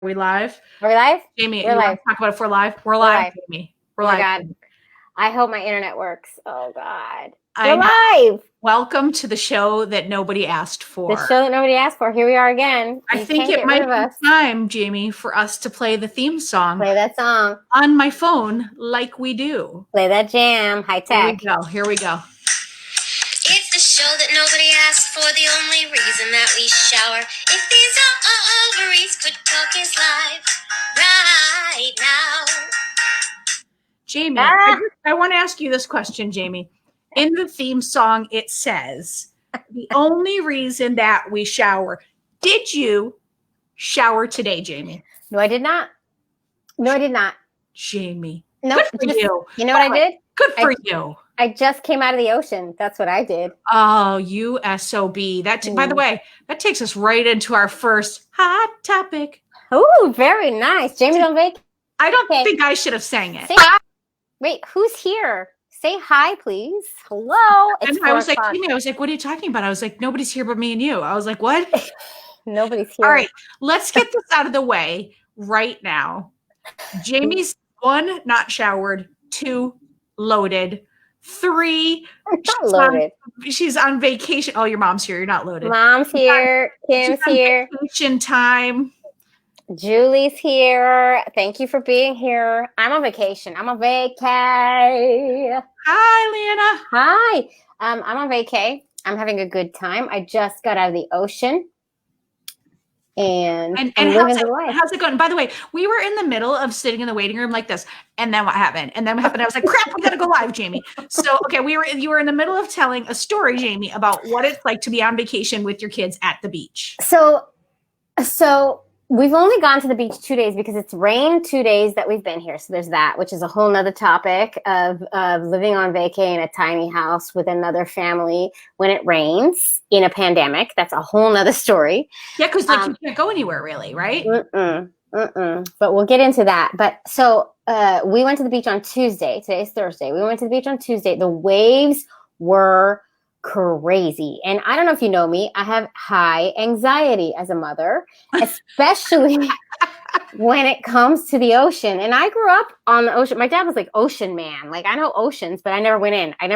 We live? Are we live? Jaimie, We're you want live. to talk about if we're live? We're We're live, live. Jaimie. We're Oh my live. God. I hope my internet works. Oh God. I We're know. live. Welcome to the show that nobody asked The for. show that nobody asked for. Here we are again. I You think can't it get might rid of us. be time, Jaimie, for us to play the theme song Play that song. on my phone like we do. Play that jam. High Here we tech. go. Here we go. It's the show that nobody asked for, the only reason that we shower. If these ovaries could talk is live right now. Jaimie, Ah! I want to ask you this question, Jaimie. In the theme song, it says, the only reason that we shower. Did you shower today, Jaimie? No, I did not. No, I did not. Jaimie. No, Good for you. You know what I did? Good for you. I just came out of the ocean. That's what I did. Oh, you SOB. By the way, that takes us right into our first hot topic. Oh, very nice. Jaimie's on vacation. I don't think I should have sang it. Say hi. Wait, who's here? Say hi, please. Hello. And I was like, Jaimie, I was like, what are you talking about? I was like, nobody's here but me and you. I was like, what? Nobody's here. All right, let's get this out of the way right now. Jaimie's 1, not showered, 2, loaded, 3, loaded. She's on vacation. Oh, your mom's here. You're not loaded. Mom's here. Kim's here. Vacation time. Julie's here. Thank you for being here. I'm on vacation. I'm on vacay. Hi, Leanna. Hi. I'm on vacay. I'm having a good time. I just got out of the ocean. And how's it going? By the way, we were in the middle of sitting in the waiting room like this, and then what happened? I was like, crap, we gotta go live, Jaimie. So okay, you were in the middle of telling a story, Jaimie, about what it's like to be on vacation with your kids at the beach. So we've only gone to the beach 2 days because it's rained 2 days that we've been here. So there's that, which is a whole nother topic of living on vacay in a tiny house with another family when it rains in a pandemic. That's a whole nother story. Yeah, because you can't go anywhere really, right? But we'll get into that. But so we went to the beach on Tuesday. Today's Thursday. We went to the beach on Tuesday. The waves were crazy. And I don't know if you know me, I have high anxiety as a mother, especially when it comes to the ocean. And I grew up on the ocean. My dad was like ocean man. Like I know oceans, but I never went in. By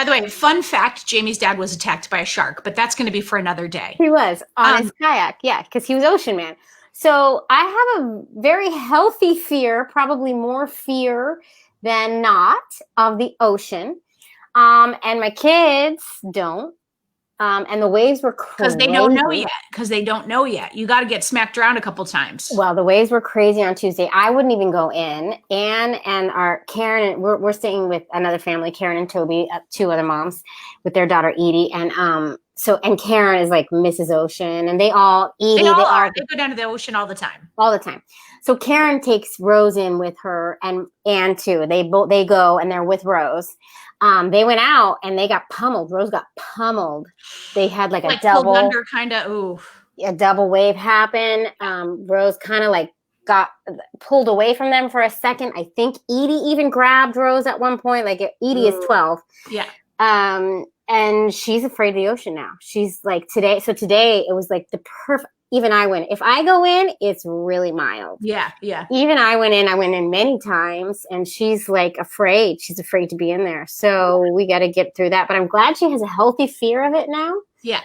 the way, fun fact, Jaimie's dad was attacked by a shark, but that's going to be for another day. He was on his kayak. Yeah, because he was ocean man. So I have a very healthy fear, probably more fear than not, of the ocean. And my kids don't. And the waves were crazy. Because they don't know yet. You got to get smacked around a couple times. Well, the waves were crazy on Tuesday. I wouldn't even go in. Anne and Karen, we're staying with another family, Karen and Toby, 2 other moms with their daughter Edie. And Karen is like Mrs. Ocean, and they all go down to the ocean all the time. All the time. So Karen takes Rose in with her, and Anne too. They go and they're with Rose. They went out and they got pummeled. Rose got pummeled. They had like a double under kind of. Ooh. A double wave happen. Rose kind of like got pulled away from them for a second. I think Edie even grabbed Rose at one point. Like Edie is 12. Yeah. And she's afraid of the ocean now. She's like today. So today it was like the perfect. Even I went. If I go in, it's really mild. Yeah, yeah. Even I went in many times, and she's like afraid. She's afraid to be in there. So we got to get through that. But I'm glad she has a healthy fear of it now. Yeah.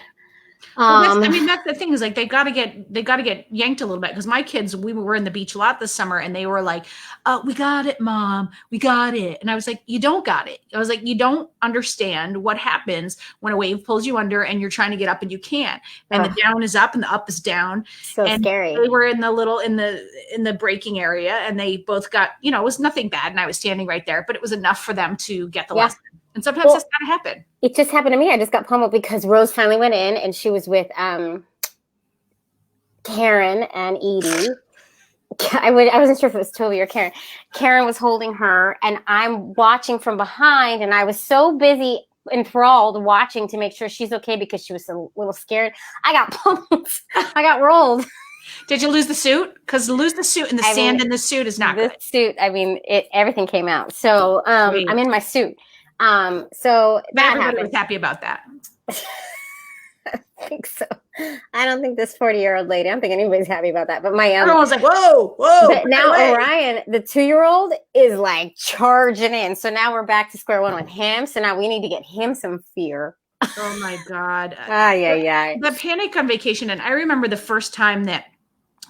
Well, that's the thing is like they got to get yanked a little bit, because my kids, we were in the beach a lot this summer, and they were like, we got it, Mom, we got it. And I was like, you don't got it. I was like, you don't understand what happens when a wave pulls you under and you're trying to get up and you can't. And the down is up and the up is down. So scary. They were in the breaking area, and they both got, it was nothing bad, and I was standing right there, but it was enough for them to get the lesson. And sometimes that's gotta happen. It just happened to me. I just got pummeled because Rose finally went in, and she was with Karen and Edie. I wasn't sure if it was Toby or Karen. Karen was holding her, and I'm watching from behind, and I was so busy, enthralled, watching to make sure she's okay because she was a little scared. I got pummeled. I got rolled. Did you lose the suit? Because lose the suit and the sand in the suit is not good. The suit, everything came out. So I'm in my suit. So that everybody was happy about that. I think so. I don't think this 40-year-old lady, I don't think anybody's happy about that. But my Everyone's like, whoa, whoa. but now Orion, the 2-year-old, is like charging in. So now we're back to square one with him. So now we need to get him some fear. Oh my God. Yeah. The panic on vacation. And I remember the first time that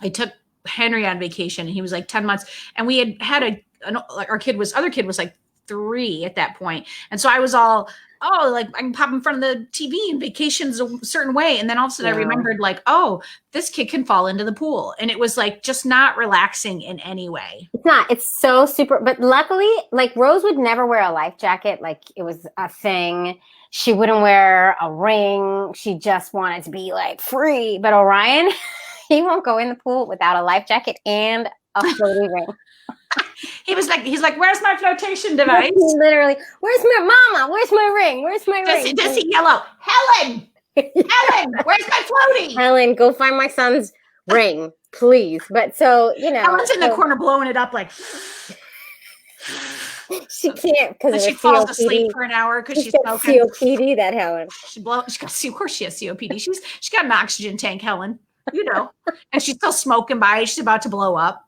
I took Henry on vacation and he was like 10 months and we had our other kid was like 3 at that point. And so I was all, oh, like I can pop in front of the TV and vacation's a certain way. And then all of a sudden I remembered like, oh, this kid can fall into the pool. And it was like, just not relaxing in any way. It's not, it's so super, but luckily like Rose would never wear a life jacket. Like it was a thing. She wouldn't wear a ring. She just wanted to be like free. But Orion, he won't go in the pool without a life jacket and a floaty ring. He's like, where's my flotation device? Literally, where's my mama? Where's my ring? Where's my ring? Does he yell out, Helen? Helen, where's my floaty? Helen, go find my son's ring, please. But so, Helen's in the corner blowing it up like she can't because she falls asleep for an hour because she's smoking. COPD, that Helen. Of course she has COPD. She's got an oxygen tank, Helen. And she's still smoking by. She's about to blow up.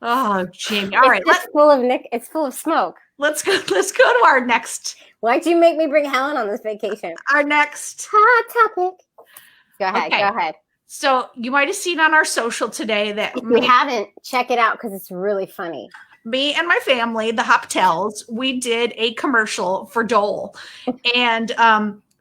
Oh, Jaimie. All right. It's full of smoke. Let's go to our next. Why'd you make me bring Helen on this vacation? Our next hot topic. Go ahead. So you might have seen on our social today that if you haven't, check it out because it's really funny. Me and my family, the Hoptels, we did a commercial for Dole. And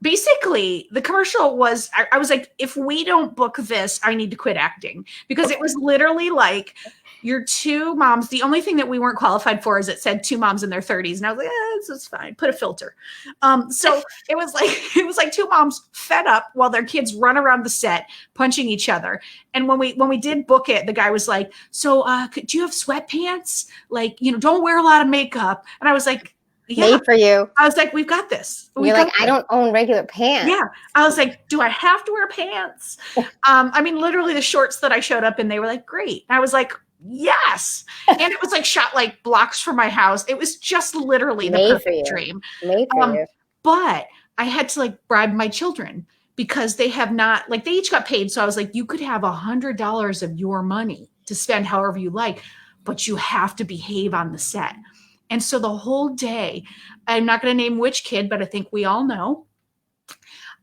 basically the commercial was, I was like, if we don't book this, I need to quit acting, because it was literally like your 2 moms. The only thing that we weren't qualified for is it said 2 moms in their 30s. And I was like, this is fine. Put a filter. So it was like 2 moms fed up while their kids run around the set punching each other. And when we did book it, the guy was like, so do you have sweatpants? Like, don't wear a lot of makeup. And I was like, yeah. Made for you. I was like, we've got this. You're like, I don't own regular pants. Yeah. I was like, do I have to wear pants? I mean, literally the shorts that I showed up in, they were like, great. And I was like, yes. And it was like shot like blocks from my house. It was just literally the perfect dream. Made for you. But I had to like bribe my children because they have not, like, they each got paid. So I was like, you could have $100 of your money to spend however you like, but you have to behave on the set. And so the whole day, I'm not going to name which kid, but I think we all know.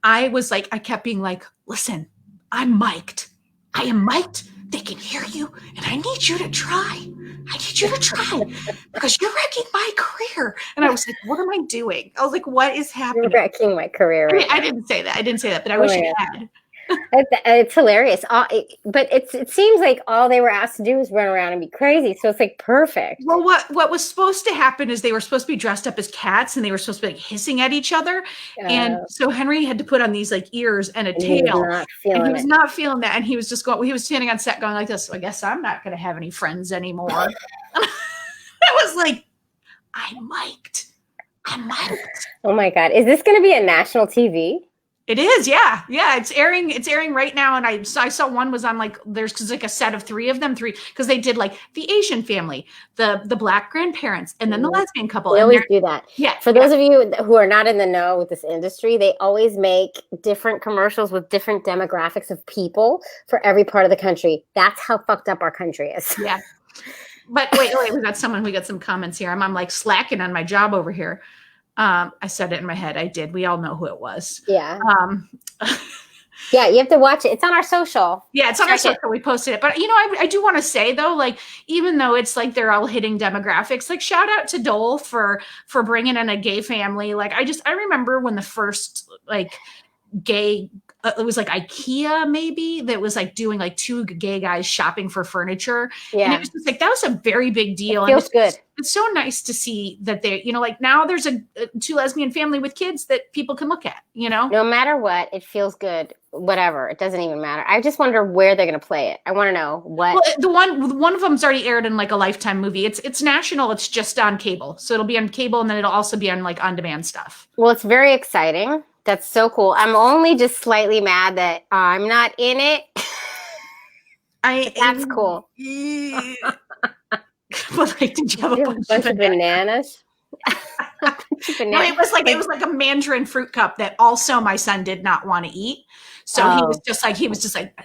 I kept being like, listen, I'm mic'd. I am mic'd. They can hear you. And I need you to try. I need you to try because you're wrecking my career. And I was like, what am I doing? I was like, what is happening? You're wrecking my career. Right? I didn't say that, but I wish I had. It's hilarious. But it seems like all they were asked to do was run around and be crazy. So it's like perfect. Well, what was supposed to happen is they were supposed to be dressed up as cats and they were supposed to be like hissing at each other. And so Henry had to put on these like ears and a tail. And he was not feeling that. And he was just he was standing on set going like this. So I guess I'm not going to have any friends anymore. I was like, I'm mic'd. Oh my God. Is this going to be a national TV? It is, yeah. It's airing right now, and I saw one was on like there's like a set of 3 of them, because they did like the Asian family, the Black grandparents, and then the lesbian couple. They always do that. Yeah. For those of you who are not in the know with this industry, they always make different commercials with different demographics of people for every part of the country. That's how fucked up our country is. Yeah. But wait, we got some comments here. I'm like slacking on my job over here. I said it in my head. I did. We all know who it was. Yeah. Yeah, you have to watch it. It's on our social. Yeah, it's on our social. We posted it. But, I do want to say, though, like, even though it's like they're all hitting demographics, like, shout out to Dole for bringing in a gay family. Like, I remember when the first, like, gay, it was like IKEA maybe, that was like doing like 2 gay guys shopping for furniture. Yeah. And it was just like, that was a very big deal. It feels good. It's so nice to see that they, like now there's a 2 lesbian family with kids that people can look at, No matter what, it feels good. Whatever. It doesn't even matter. I just wonder where they're going to play it. I want to know what. Well, the one of them's already aired in like a Lifetime movie. It's national. It's just on cable. So it'll be on cable and then it'll also be on like on-demand stuff. Well, it's very exciting. That's so cool. I'm only just slightly mad that I'm not in it. That's cool. But like, did you have a bunch of bananas? No, it was like a mandarin fruit cup that also my son did not want to eat. So he was just like,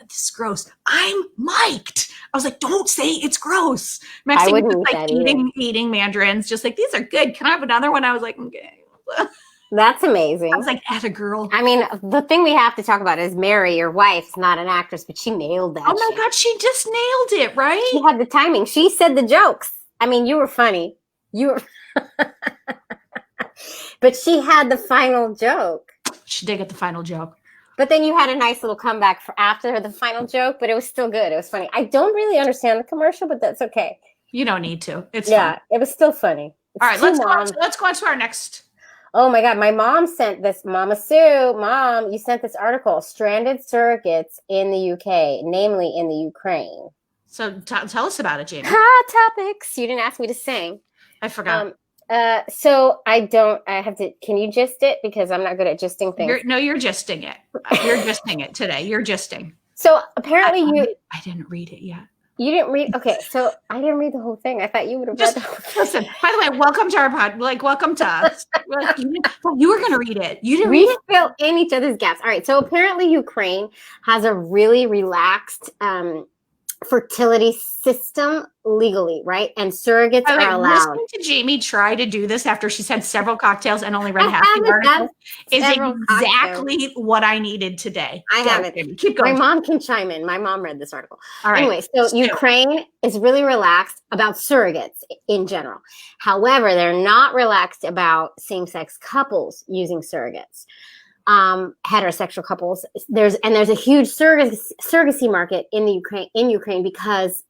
this is gross. I'm mic'd. I was like, don't say it's gross. Next thing he was like eating mandarins, just like, these are good. Can I have another one? I was like, okay. That's amazing. I was like, at a girl. I mean, the thing we have to talk about is Mary, your wife's not an actress, but she nailed that. Oh my God, she just nailed it, right? She had the timing. She said the jokes. I mean, you were funny. You were, but she had the final joke. She did get the final joke. But then you had a nice little comeback for after the final joke, but it was still good. It was funny. I don't really understand the commercial, but that's okay. You don't need to. It's fun. It was still funny. All right, let's go on to our next. Oh my God, my mom sent this. Mama Sue, Mom, you sent this article, Stranded Surrogates in the UK, namely in the Ukraine. So tell us about it, Jaimie. Hot topics. You didn't ask me to sing. I forgot. So I have to, can you gist it? Because I'm not good at gisting things. You're gisting it. You're gisting it today. You're gisting. So apparently I didn't read it yet. You didn't read? Okay, so I didn't read the whole thing. I thought you would have read the whole thing. Listen, by the way, welcome to our pod. Like, welcome to us. You were going to read it. You didn't read it? We fill in each other's gaps. All right, so apparently Ukraine has a really relaxed fertility system legally, right? And surrogates are allowed. Listening to Jaimie try to do this after she's had several cocktails and only read half the article is exactly what I needed today. I have it. Keep going. My mom can chime in. My mom read this article. All right. Anyway, so Ukraine is really relaxed about surrogates in general. However, they're not relaxed about same-sex couples using surrogates. Heterosexual couples. There's a huge surrogacy market in the Ukraine because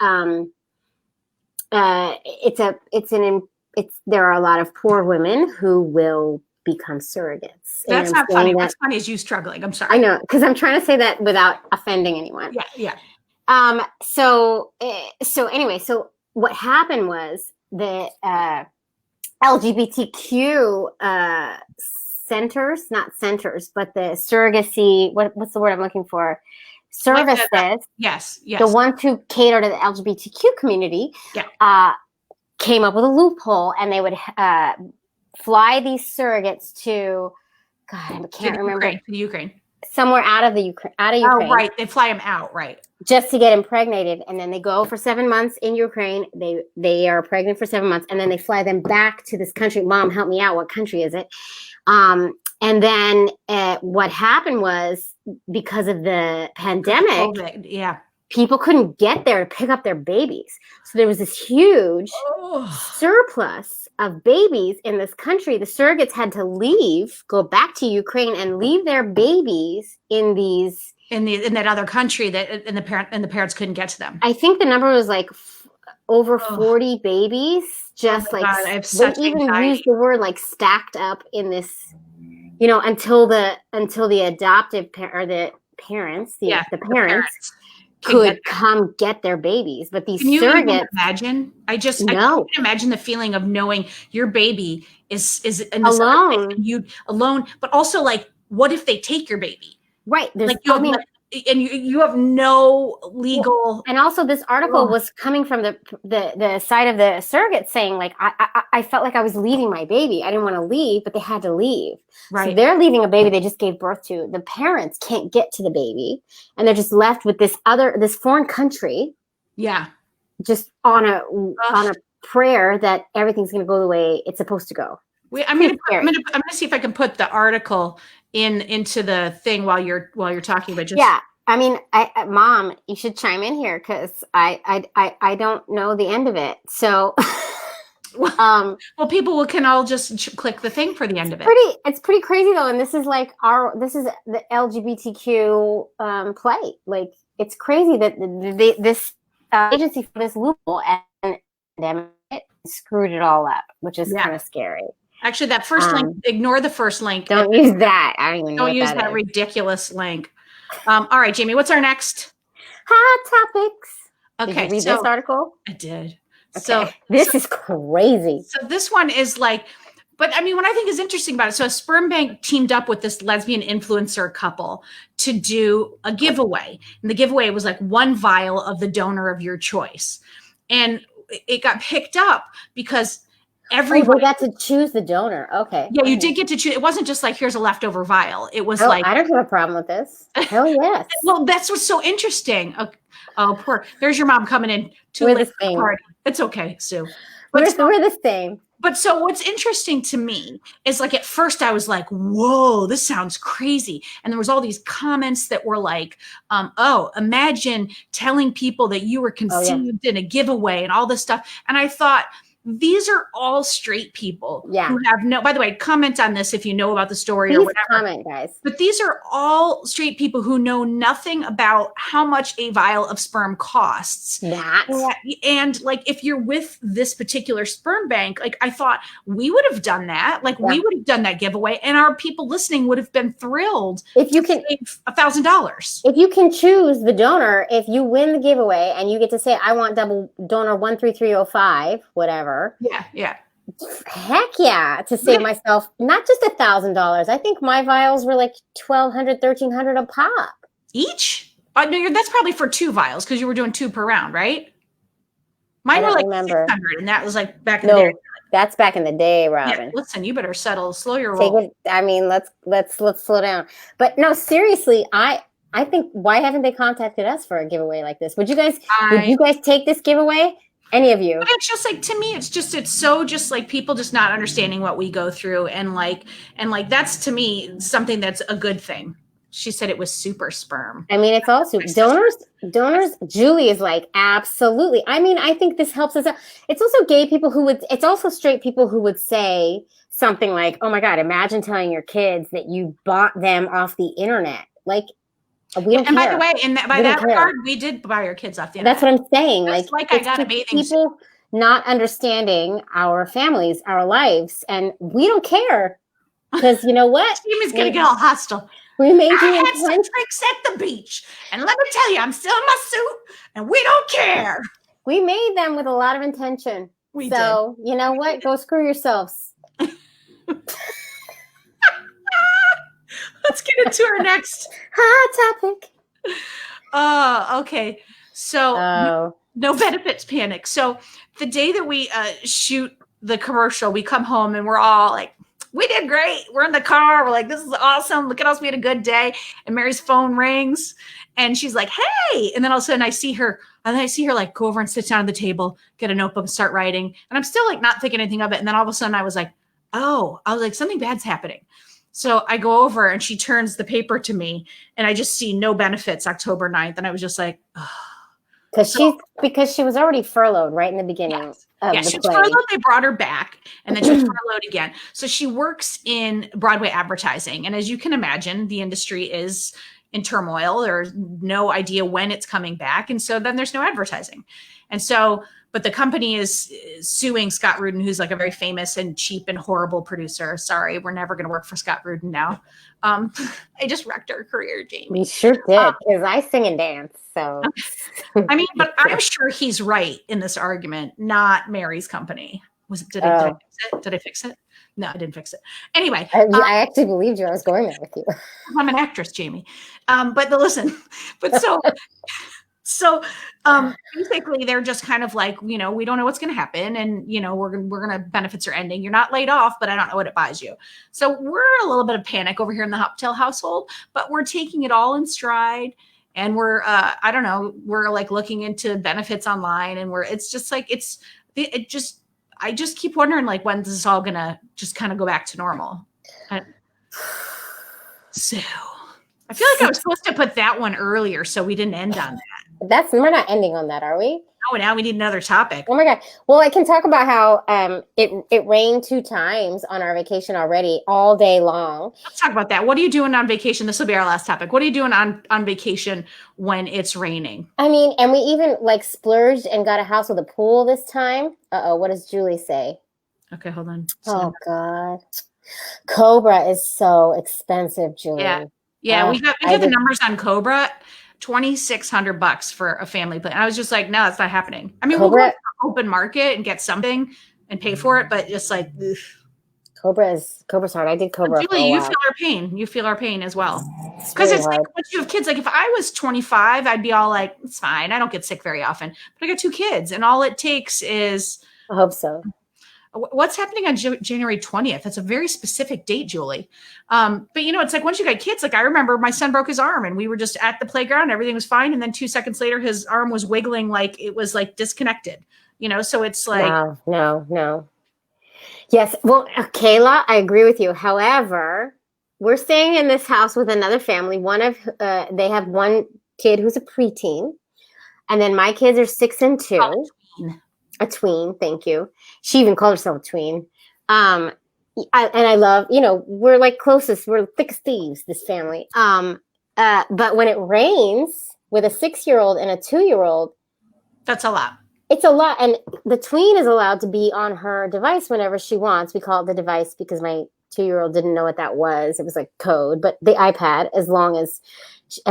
there are a lot of poor women who will become surrogates. That's not funny. What's funny is you struggling. I'm sorry. I know, because I'm trying to say that without offending anyone. Yeah. So anyway, so what happened was the LGBTQ not centers, but the surrogacy, what's the word I'm looking for? Services. Yes. The ones who cater to the LGBTQ community came up with a loophole, and they would fly these surrogates to, God, I can't remember. To Ukraine. Somewhere out of Ukraine. Oh, right. They fly them out, right. Just to get impregnated. And then they go for 7 months in Ukraine. They are pregnant for 7 months. And then they fly them back to this country. Mom, help me out. What country is it? And then what happened was, because of the pandemic, people couldn't get there to pick up their babies. So there was this huge surplus of babies in this country. The surrogates had to go back to Ukraine and leave their babies in that other country and the parents couldn't get to them. I think the number was like over 40 babies. Just God, I have they even used the word like stacked up in this, until the adoptive the parents could come get their babies. But these surrogates, imagine? I can't imagine the feeling of knowing your baby is in this alone. You alone, but also like, what if they take your baby? Right. You have no legal. And also, this article was coming from the side of the surrogate saying, like, I felt like I was leaving my baby. I didn't want to leave, but they had to leave. Right. So they're leaving a baby they just gave birth to. The parents can't get to the baby, and they're just left with this foreign country. Yeah. Just on a prayer that everything's going to go the way it's supposed to go. I'm gonna see if I can put the article into the thing while you're talking about just. Yeah, I mean, Mom, you should chime in here because I don't know the end of it. So, well, people can all just click the thing for the end of it. It's pretty crazy though, and this is the LGBTQ play. Like, it's crazy that this agency for this loophole and it screwed it all up, which is kind of scary. Actually, that first link, ignore the first link. Don't use that. I don't even know. Don't use that ridiculous link. All right, Jaimie, what's our next? Hot topics. Okay. Did you read this article? I did. Okay. So this is crazy. So this one is like, but I mean, what I think is interesting about it, so a sperm bank teamed up with this lesbian influencer couple to do a giveaway. And the giveaway was like 1 vial of the donor of your choice. And it got picked up because Everybody got to choose the donor. Okay. Yeah, you did get to choose. It wasn't just like, here's a leftover vial. It was like, I don't have a problem with this. Hell yes. Well, that's what's so interesting. Oh, poor. There's your mom coming in too late for the party. It's okay, Sue. We're the same. But so what's interesting to me is like, at first I was like, whoa, this sounds crazy. And there was all these comments that were like, oh, imagine telling people that you were conceived in a giveaway and all this stuff. And I thought, these are all straight people who have no, by the way, comment on this if you know about the story or whatever. Comment, guys. But these are all straight people who know nothing about how much a vial of sperm costs. And like, if you're with this particular sperm bank, like I thought we would have done that. Like we would have done that giveaway and our people listening would have been thrilled if you can save $1,000. If you can choose the donor, if you win the giveaway and you get to say, I want double donor 13305, whatever. Yeah. Heck yeah, to save myself not just $1,000. I think my vials were like $1,200, $1,300 a pop. Each? No, that's probably for 2 vials because you were doing 2 per round, right? Mine were like 600, and that was like back in the day. That's back in the day, Robin. Yeah, listen, you better slow your roll. I mean, let's slow down. But no, seriously, I think, why haven't they contacted us for a giveaway like this? Would you guys take this giveaway? Any of you? But it's just like, to me, it's so just like people just not understanding what we go through. And like, that's to me something that's a good thing. She said it was super sperm. I mean, it's all super donors. Julie is like, absolutely. I mean, I think this helps us out. It's also gay people it's also straight people who would say something like, oh my God, imagine telling your kids that you bought them off the internet. Like, we don't care. By the way, by that regard, we did buy our kids off the internet. That's what I'm saying. Like I got a bathing suit. People not understanding our families, our lives, and we don't care because you know what? Jaimie's gonna get all hostile. We made I had some drinks at the beach, and let me tell you, I'm still in my suit, and we don't care. We made them with a lot of intention. We did. You know what? Go screw yourselves. Let's get into our next hot topic. Okay. So no benefits panic. So the day that we shoot the commercial, we come home and we're all like, we did great. We're in the car. We're like, this is awesome. Look at us. We had a good day. And Mary's phone rings and she's like, hey. And then all of a sudden I see her like go over and sit down at the table, get a notebook and start writing. And I'm still like not thinking anything of it. And then all of a sudden I was like, something bad's happening. So I go over and she turns the paper to me and I just see no benefits October 9th. And I was just like, because she was already furloughed right in the beginning. She was furloughed. They brought her back and then she was furloughed again. So she works in Broadway advertising. And as you can imagine, the industry is in turmoil. There's no idea when it's coming back. And so then there's no advertising. And so, but the company is suing Scott Rudin, who's like a very famous and cheap and horrible producer. Sorry, we're never going to work for Scott Rudin now. I just wrecked our career, Jaimie. We sure did, because I sing and dance. So, I mean, but I'm sure he's right in this argument, not Mary's company. Did I fix it? No, I didn't fix it. Anyway, I actually believed you. I was going there with you. I'm an actress, Jaimie. So basically they're just kind of like, we don't know what's going to happen. And, we're going to benefits are ending. You're not laid off, but I don't know what it buys you. So we're in a little bit of panic over here in the Hoptail household, but we're taking it all in stride. And we're, we're like looking into benefits online and I just keep wondering like, when this is all going to just kind of go back to normal. So I feel like I was supposed to put that one earlier, so we didn't end on that. We're not ending on that, are we? Oh, now we need another topic. Oh my God. Well, I can talk about how it rained 2 times on our vacation already all day long. Let's talk about that. What are you doing on vacation? This will be our last topic. What are you doing on vacation when it's raining? I mean, and we even like splurged and got a house with a pool this time. What does Julie say? Okay, hold on. Oh God. Cobra is so expensive, Julie. Yeah, we got the numbers on Cobra, $2,600 for a family plan. I was just like, no, that's not happening. I mean, Cobra, we'll go to the open market and get something and pay for it, but just like, ugh. Cobra's hard. I did Cobra. Julie, you feel our pain. You feel our pain as well. Because it's like once you have kids, like if I was 25, I'd be all like, it's fine. I don't get sick very often. But I got 2 kids, and all it takes is I hope so. What's happening on January 20th? That's a very specific date, Julie. But it's like once you got kids, like I remember my son broke his arm and we were just at the playground, everything was fine. And then 2 seconds later, his arm was wiggling like it was like disconnected, so it's like. No. Yes. Well, Kayla, I agree with you. However, we're staying in this house with another family. They have one kid who's a preteen. And then my kids are 6 and 2. A tween, thank you. She even called herself a tween. And I love, we're like closest, we're thick as thieves, this family. But when it rains with a 6-year-old and a 2-year-old, that's a lot. It's a lot. And the tween is allowed to be on her device whenever she wants. We call it the device because my 2-year-old didn't know what that was. It was like code, but the iPad, as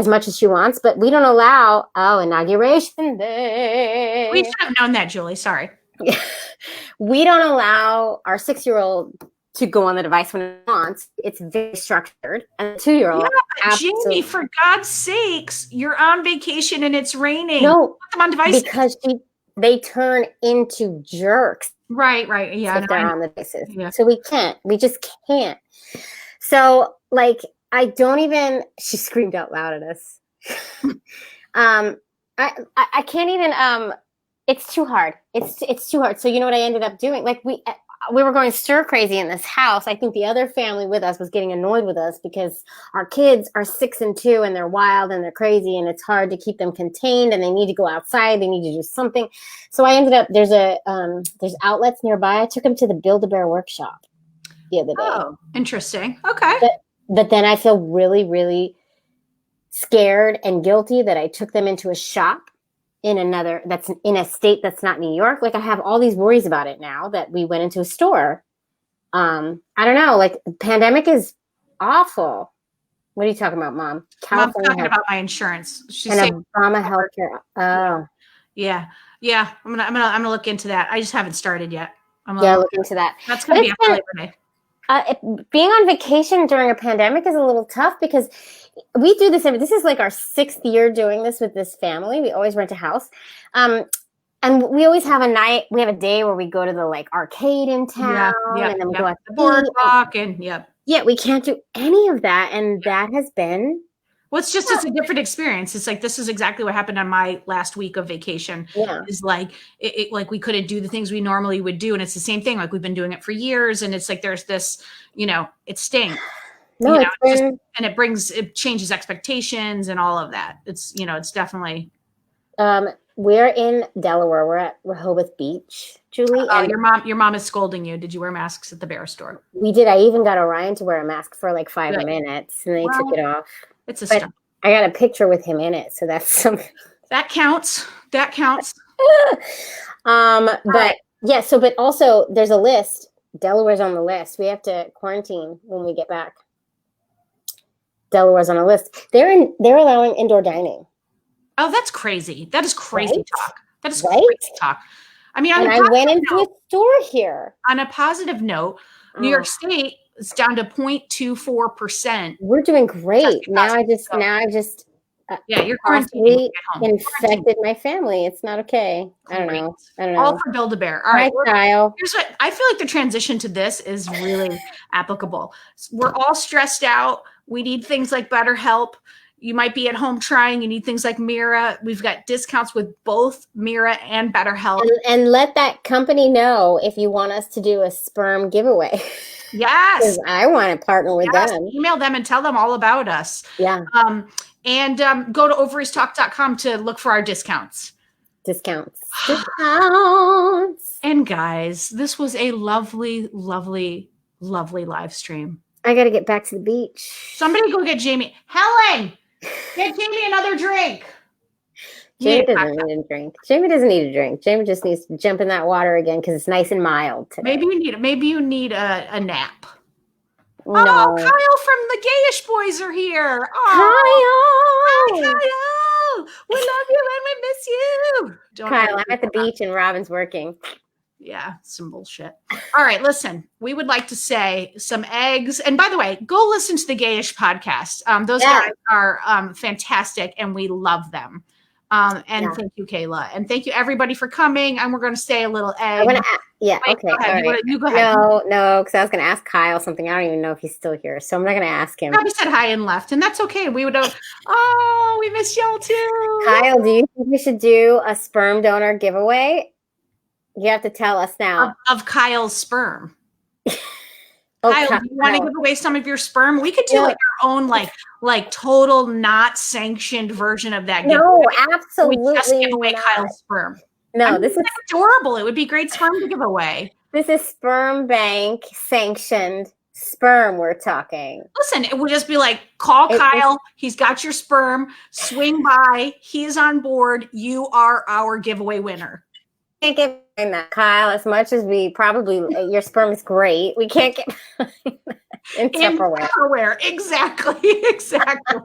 much as she wants, but we don't allow, inauguration day. We should have known that, Julie. Sorry. We don't allow our 6-year-old to go on the device when it wants. It's very structured. And the 2-year-old. Yeah, Jaimie, for God's sakes, you're on vacation and it's raining. No, put them on devices. Because they turn into jerks. Right. Yeah. If they're on the devices. Yeah. So we just can't. So like, she screamed out loud at us. I can't even, it's too hard. It's too hard. So you know what I ended up doing? Like we were going stir crazy in this house. I think the other family with us was getting annoyed with us because our kids are 6 and 2 and they're wild and they're crazy and it's hard to keep them contained and they need to go outside. They need to do something. So I ended up, there's outlets nearby. I took them to the Build-A-Bear workshop the other day. Oh, interesting. Okay. But then I feel really, really scared and guilty that I took them into a shop that's in a state that's not New York. Like I have all these worries about it now that we went into a store. I don't know, like the pandemic is awful. What are you talking about, Mom? Mom's talking about my insurance. She's saying Obama healthcare. Oh. Yeah. I'm gonna look into that. I just haven't started yet. Look into that. That's gonna be after Labor Day. Being on vacation during a pandemic is a little tough because we do this. This is like our 6th year doing this with this family. We always rent a house. And we always have a day where we go to the like arcade in town and then we go at the boardwalk and Yeah, we can't do any of that. And that has been. Well, it's a different experience. It's like, this is exactly what happened on my last week of vacation. Yeah. Is like, it like we couldn't do the things we normally would do. And it's the same thing. Like we've been doing it for years. And it's like, there's this, it stinks. No, and it changes expectations and all of that. It's, it's definitely. We're in Delaware. We're at Rehoboth Beach, Julie. Oh, your mom is scolding you. Did you wear masks at the bear store? We did. I even got Orion to wear a mask for like 5 minutes and they took it off. It's a stunt. I got a picture with him in it, so that's something. That counts. But yeah. So, but also there's a list. Delaware's on the list. We have to quarantine when we get back. Delaware's on a list. They're allowing indoor dining. Oh, that's crazy. That is crazy talk. That is right? crazy talk. I mean, I went into a store here. On a positive note, New York State is down to 0.24%. We're doing great. Now I just you're quarantining. Infected my family. It's not okay. I don't know. All for Build-A-Bear. All right. Here's what I feel like the transition to this is really applicable. We're all stressed out. We need things like BetterHelp. You might be at home trying. You need things like Mira. We've got discounts with both Mira and BetterHelp. And let that company know if you want us to do a sperm giveaway. Yes. Because I want to partner with them. Email them and tell them all about us. Yeah. And go to ovariestalk.com to look for our discounts. Discounts. And guys, this was a lovely, lovely, lovely live stream. I got to get back to the beach. Somebody go get Jaimie. Helen, get Jaimie another drink. Jaimie doesn't need a drink. Jaimie doesn't need a drink. Jaimie just needs to jump in that water again because it's nice and mild today. Maybe you need a nap. No. Oh, Kyle from the Gayish Boys are here. Oh, Kyle! Hi, Kyle! We love you and we miss you. Kyle, I'm at the beach and Robin's working. Yeah, some bullshit. All right, listen, we would like to say some eggs. And by the way, go listen to the Gayish podcast. Those guys are fantastic and we love them. Thank you, Kayla. And thank you everybody for coming. And we're going to say a little egg. Yeah. Wait, Okay. go ahead. All right. You go ahead. No, because I was going to ask Kyle something. I don't even know if he's still here, so I'm not going to ask him. Probably said hi and left, and that's okay. We would have. Oh, we miss y'all too. Kyle, do you think we should do a sperm donor giveaway? You have to tell us now. Of Kyle's sperm. Oh, Kyle, do you want to give away some of your sperm? We could do like our own, like total not sanctioned version of that giveaway. No, absolutely. We just give away not. Kyle's sperm. No, this is adorable. It would be great sperm to give away. This is sperm bank sanctioned sperm we're talking. Listen, it would just be like, call Kyle. He's got your sperm. Swing by. He is on board. You are our giveaway winner. Can't get behind that, Kyle. As much as we probably, your sperm is great. We can't get in Tupperware. Exactly. Exactly.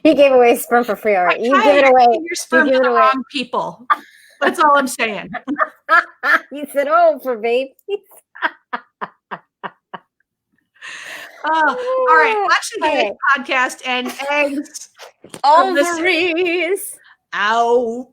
He gave away sperm for free already. You give it away. Your sperm to the wrong people. That's all I'm saying. You said, "Oh, for babies." All right. Watch the podcast and eggs. Ovaries. Out.